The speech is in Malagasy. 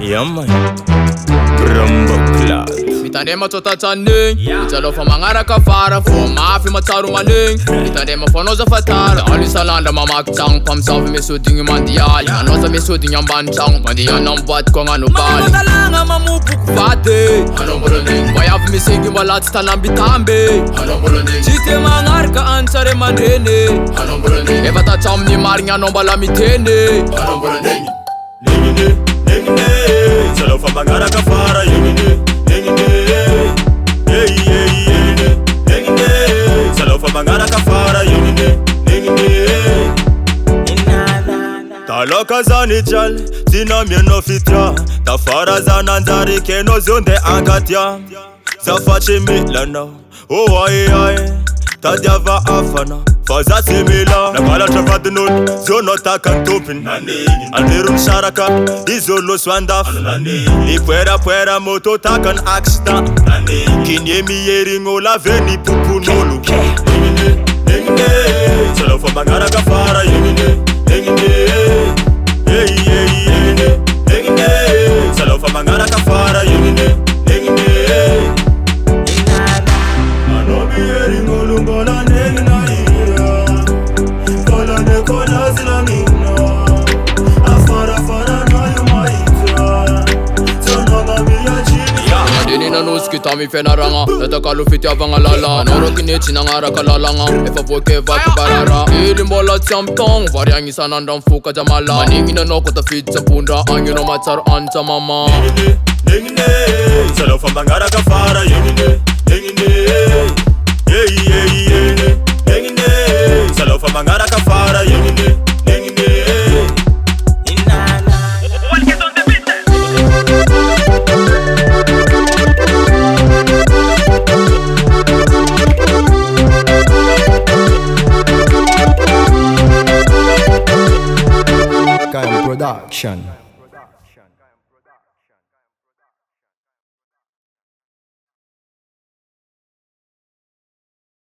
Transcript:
Yeah man, Brumbo Cloud. Mitandema tota taning Italo fa mangaraka fara Fo mafi mataru maning Mitandema fonoza fatara Ali salanda mamakchang Pamsafi mesudingi mandiali Anoza mesudingi ambanchang Mandiya nambat kwa ngano bali Mamadalanga mamupuku fate Anomboloning Wayafu misingi walati talambitambe Anomboloning Chite mangaraka ansare manene Anomboloning Evata chamni maring anombala mitene Anomboloning Nengine, nengine Italo fa mangaraka fara Yengine, nengine Mangara kafara yunine, nengine Taloka zani chal, tina mieno fitra Tafara zanandari keno zonde angatya Zafache milana, oh aye aye Tadiava afana, faza semila Nakala travadinol, zono takantopin Anderun sharaka, izolo swandaf Lipuera puera moto takan accident Kinyemi yeringo la veni pupunolu Nengine, salo fa mangara kafara yengine Nengine, nengine Salo fa mangara kafara yengine Nengine Anobi yeringo lungola nengina Kola ne kola zilamina Afara fara na yumaita Zononga miya jini Dini na nuski tami fena ranga Nata kalu fiti avanga lala Noro kinechi na ngara kalalanga Efa voke vaki barara Ili mbola tsamptong Variangi sananda mfuka jamala Maningi na noko ta fit sapunda Angi no matar anta mama Nengine, nengine Salo fa mangara kafara yengine Nengine Nengine Salo fa mangara kafara yengine Nengine Production.